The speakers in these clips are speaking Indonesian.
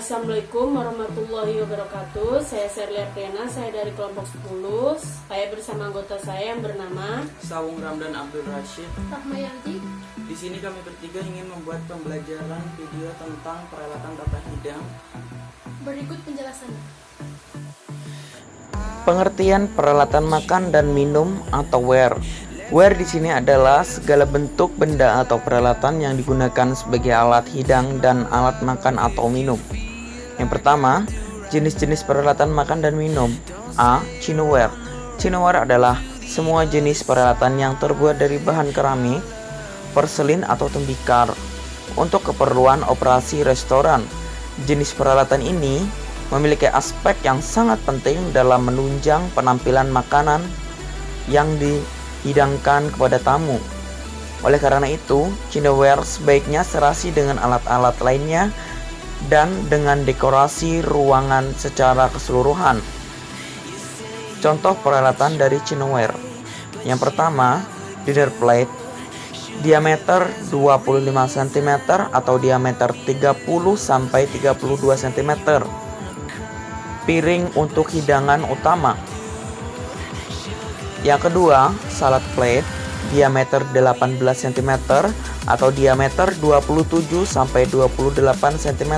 Assalamualaikum warahmatullahi wabarakatuh. Saya Serlia Priana, saya dari kelompok 10. Saya bersama anggota saya yang bernama Sawung Ramdan Abdul Rashid. Rahmayardi. Di sini kami bertiga ingin membuat pembelajaran video tentang peralatan tata hidang. Berikut penjelasannya. Pengertian peralatan makan dan minum atau ware. Ware di sini adalah segala bentuk benda atau peralatan yang digunakan sebagai alat hidang dan alat makan atau minum. Yang pertama, jenis-jenis peralatan makan dan minum. A. Chinaware. Chinaware adalah semua jenis peralatan yang terbuat dari bahan keramik, porselin atau tembikar untuk keperluan operasi restoran. Jenis peralatan ini memiliki aspek yang sangat penting dalam menunjang penampilan makanan yang dihidangkan kepada tamu. Oleh karena itu, Chinaware sebaiknya serasi dengan alat-alat lainnya dan dengan dekorasi ruangan secara keseluruhan. Contoh peralatan dari Chinaware. Yang pertama, dinner plate, diameter 25 cm atau diameter 30 sampai 32 cm. Piring untuk hidangan utama. Yang kedua, salad plate, diameter 18 cm atau diameter 27 sampai 28 cm.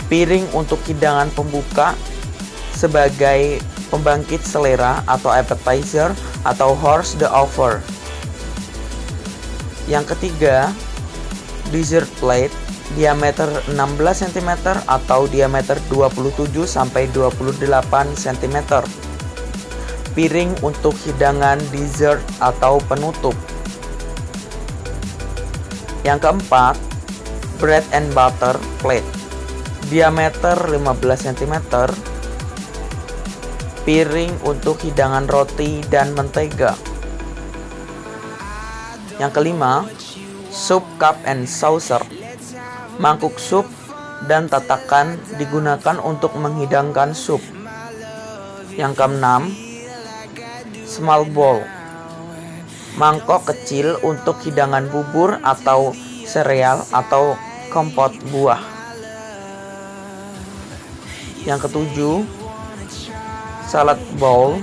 Piring untuk hidangan pembuka sebagai pembangkit selera atau appetizer atau hors d'oeuvre. Yang ketiga, dessert plate, diameter 16 cm atau diameter 27 sampai 28 cm. Piring untuk hidangan dessert atau penutup. Yang keempat, bread and butter plate, diameter 15 cm. Piring untuk hidangan roti dan mentega. Yang kelima, soup cup and saucer, mangkuk sup dan tatakan digunakan untuk menghidangkan sup. Yang keenam, small bowl, mangkok kecil untuk hidangan bubur atau sereal atau kompot buah. Yang ketujuh, salad bowl,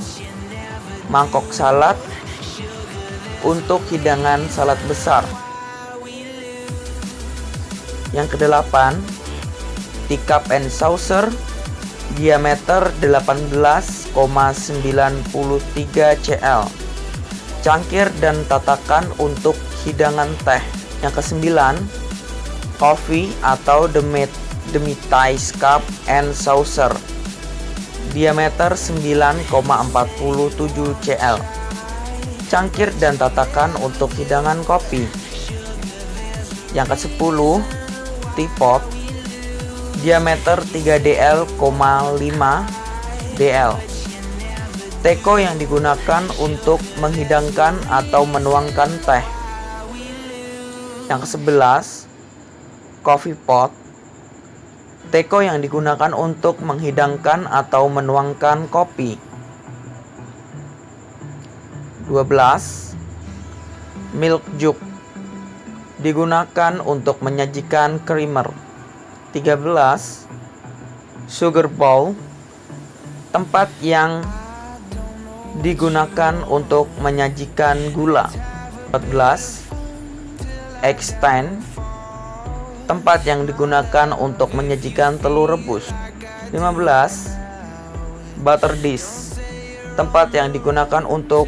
mangkok salad untuk hidangan salad besar. Yang kedelapan, teacup and saucer, diameter 18,93 cl, cangkir dan tatakan untuk hidangan teh. Yang kesembilan, coffee atau demitasse cup and saucer, diameter 9,47 cl, cangkir dan tatakan untuk hidangan kopi. Yang ke-10, teapot, diameter 3dl,5 dl, teko yang digunakan untuk menghidangkan atau menuangkan teh. Yang ke-11, coffee pot, teko yang digunakan untuk menghidangkan atau menuangkan kopi. 12, milk jug, digunakan untuk menyajikan creamer. 13, sugar bowl, tempat yang digunakan untuk menyajikan gula. 14, egg stand, tempat yang digunakan untuk menyajikan telur rebus. 15, butter dish, tempat yang digunakan untuk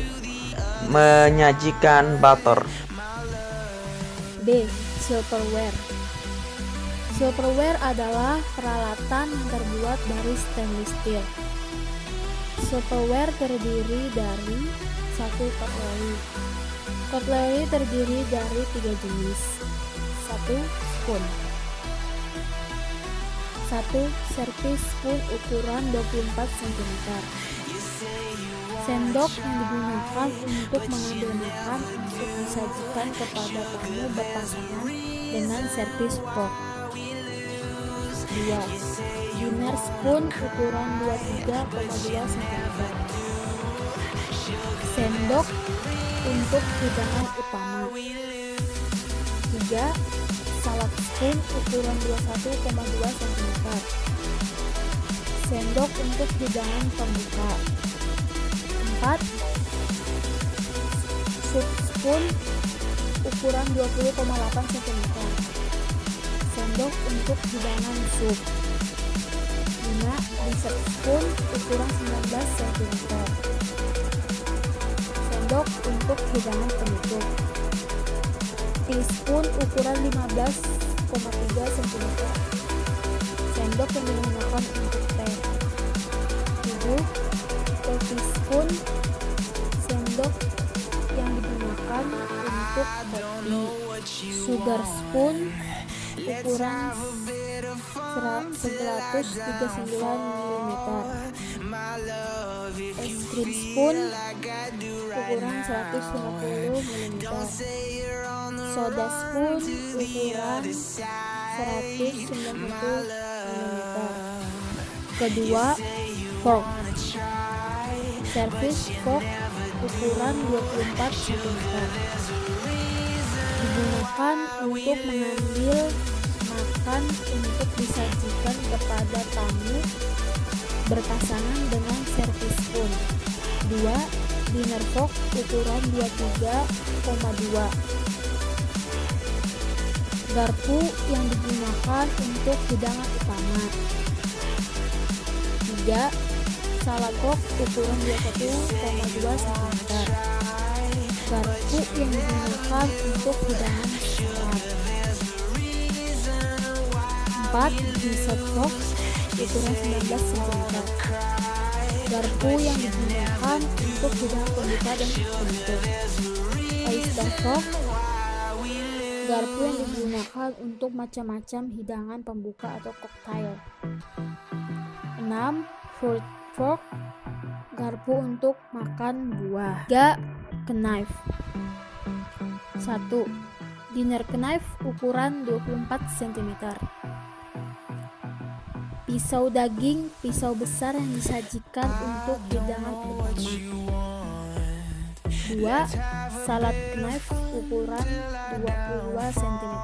menyajikan butter. B. Silverware. Silverware adalah peralatan yang terbuat dari stainless steel. Silverware terdiri dari 1 cutlery. Cutlery terdiri dari 3 jenis. 1 spoon, 1 service spoon ukuran 24 cm. Sendok yang digunakan untuk mengambil makan untuk disajikan kepada tamu berpasangan dengan service fork. 2. Dinner spoon ukuran 23,2 cm. Sendok untuk hidangan utama. 3. Salad salad spoon ukuran 21,2 cm. Sendok untuk hidangan pembuka. 4. Sup spoon ukuran 20,8 cm. Sendok untuk hidangan sup. 5. Dessert spoon ukuran 19 cm. Sendok untuk hidangan penutup. Teaspoon ukuran 15,3 cm. Sendok yang digunakan untuk teh. 7. Coffee spoon, sendok yang digunakan untuk kopi. Sugar spoon ukuran 139 mm. Es krim spoon ukuran 150 mm. Soda spoon ukuran 190 mm. Kedua, fork. Service fork ukuran 24 cm. Digunakan untuk mengambil makan untuk disajikan kepada tamu berpasangan dengan service spoon. 2. Dinner fork ukuran 23,2. Garpu yang digunakan untuk hidangan utama. 3. Salad fork ukuran 21,2 cm. Garpu yang digunakan untuk hidangan salad. 4. Dessert fork ukuran 19 cm. Garpu yang digunakan untuk hidangan pembuka dan penutup. Oyster fork, garpu yang digunakan untuk macam-macam hidangan pembuka atau koktail. 6. Fruit fork, garpu untuk makan buah. 3. Knife. 1. Dinner knife ukuran 24 cm. Pisau daging, pisau besar yang disajikan untuk hidangan utama. 2. Salad knife ukuran 22 cm.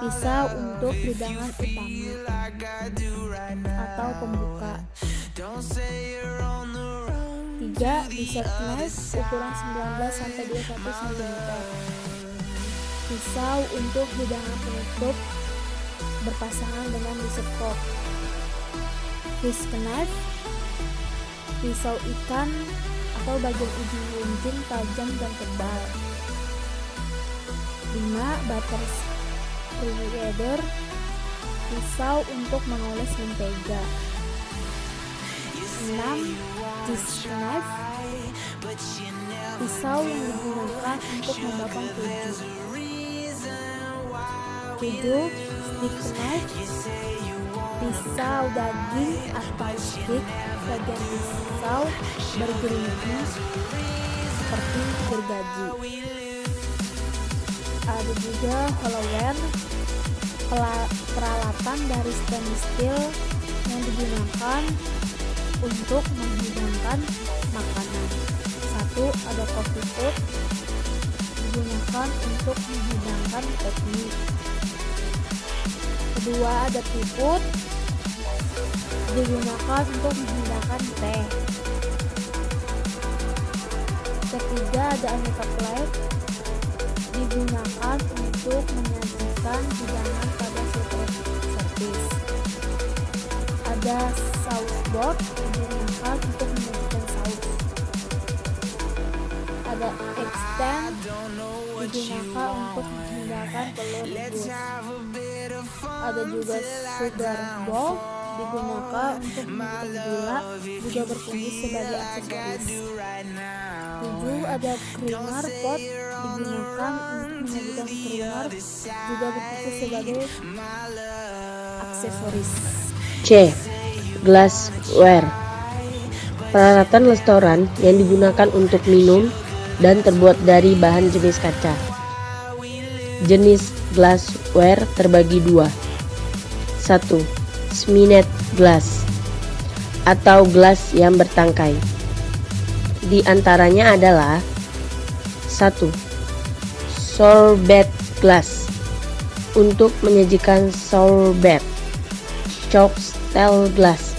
Pisau untuk hidangan utama atau pembuka. 3. Dessert knife ukuran 19-21 cm. Pisau untuk hidangan penutup berpasangan dengan dessert fork. Fish knife, pisau ikan atau bagian ujung runcing tajam dan tebal. 5. Butter spreader, pisau untuk mengoles mentega. 6. Cheese knife, pisau yang digunakan untuk memotong keju. 7. Stick knife, pisau daging atau stick, bagian pisau bergerigi seperti gergaji. Ada juga hollowware, peralatan dari stainless steel yang digunakan untuk menghidangkan makanan. 1. Ada coffee pot, digunakan untuk menghidangkan kopi. Kedua, ada teapot, digunakan untuk menghidangkan teh. Ketiga, ada aneka plate, digunakan untuk menyajikan hidangan pada service. Ada sauce board, digunakan untuk menyajikan saus. Ada extend, digunakan untuk menghidangkan telur rebus. Ada juga sugar bowl, digunakan untuk menghidangkan gula, juga berfungsi sebagai aksesoris. 7. Ada creamer pot, digunakan untuk menyajikan creamer, juga berfungsi sebagai aksesoris. C. Glassware, peralatan restoran yang digunakan untuk minum dan terbuat dari bahan jenis kaca. Jenis glassware terbagi dua. 1. Smineth glass atau gelas yang bertangkai. Di antaranya adalah 1. Sorbet glass, untuk menyajikan sorbet. Chalk style glass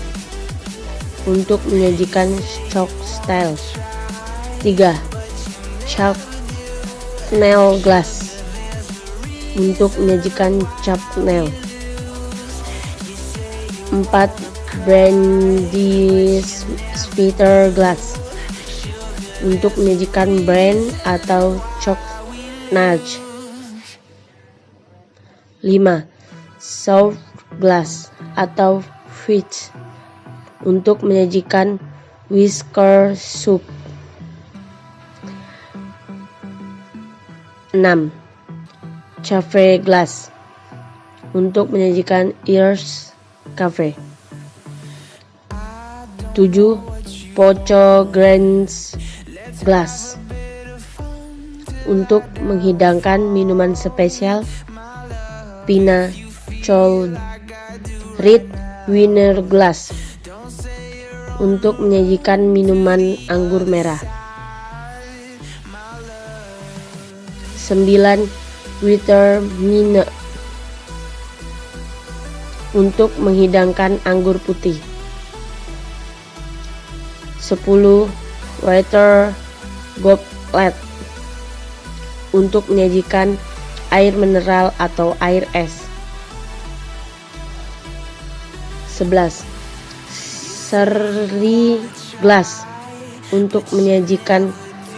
untuk menyajikan chalk style. 3. Chalk nail glass untuk menyajikan chalk nail. 4. Brandy spitter glass untuk menyajikan brand atau chalk nudge. 5. Soft glass atau fridge untuk menyajikan whisker soup. 6. Cafe glass untuk menyajikan Ears Cafe. 7. Pocho Grands glass untuk menghidangkan minuman spesial Pina Colruyt Winner glass untuk menyajikan minuman anggur merah. 9. Withermine untuk menghidangkan anggur putih. 10. Water goblet untuk menyajikan air mineral atau air es. 11. Sherry glass untuk menyajikan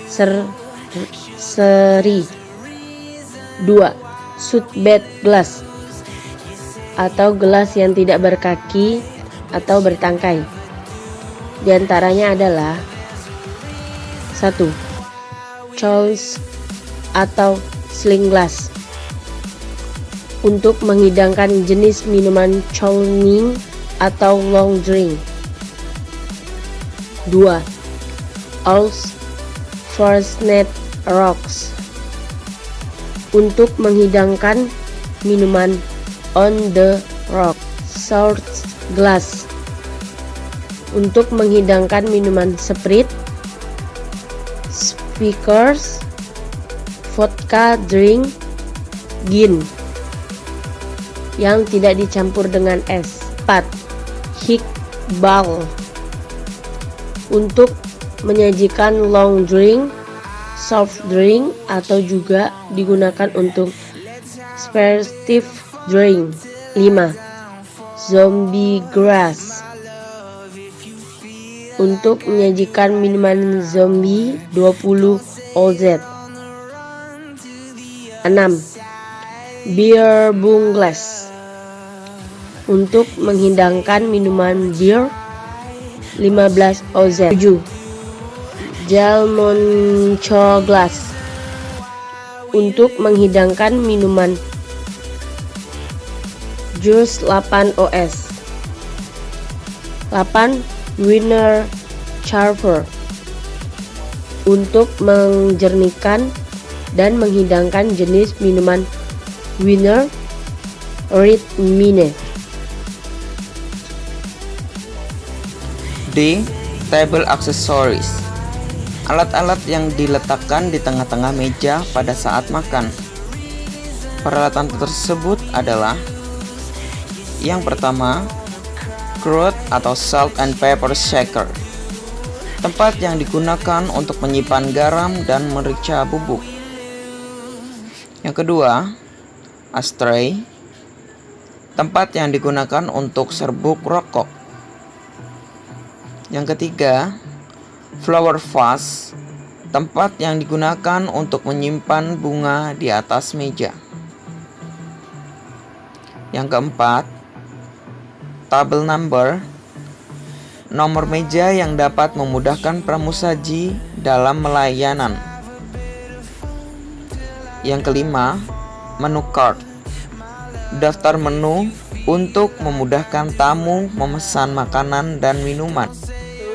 seri. 2. Footbed glass atau gelas yang tidak berkaki atau bertangkai. Di antaranya adalah 1. Choice atau sling glass untuk menghidangkan jenis minuman chowning atau long drink. 2. Old Fashioned rocks untuk menghidangkan minuman on the rock. Short glass untuk menghidangkan minuman Sprite, Speakers, vodka drink, gin yang tidak dicampur dengan es. 4. Highball untuk menyajikan long drink, soft drink atau juga digunakan untuk spirited drink. 5. Zombie grass untuk menyajikan minuman zombie 20 OZ. 6. Beer bung glass untuk menghidangkan minuman bir 15 OZ. 7. Jalmoncho glass untuk menghidangkan minuman jus 8 OS. 8. Winner Charver untuk menjernihkan dan menghidangkan jenis minuman Winner Red Mine. D. Table accessories, alat-alat yang diletakkan di tengah-tengah meja pada saat makan. Peralatan tersebut adalah: yang pertama, crude atau salt and pepper shaker, tempat yang digunakan untuk menyimpan garam dan merica bubuk. Yang kedua, ashtray, tempat yang digunakan untuk serbuk rokok. Yang ketiga, flower vase, tempat yang digunakan untuk menyimpan bunga di atas meja. Yang keempat, table number, nomor meja yang dapat memudahkan pramusaji dalam melayanan. Yang kelima, menu card, daftar menu untuk memudahkan tamu memesan makanan dan minuman.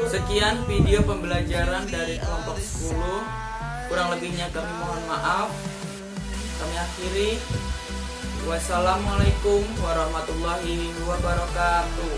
Sekian video pembelajaran dari kelompok 10. Kurang lebihnya kami mohon maaf. Kami akhiri. Wassalamualaikum warahmatullahi wabarakatuh.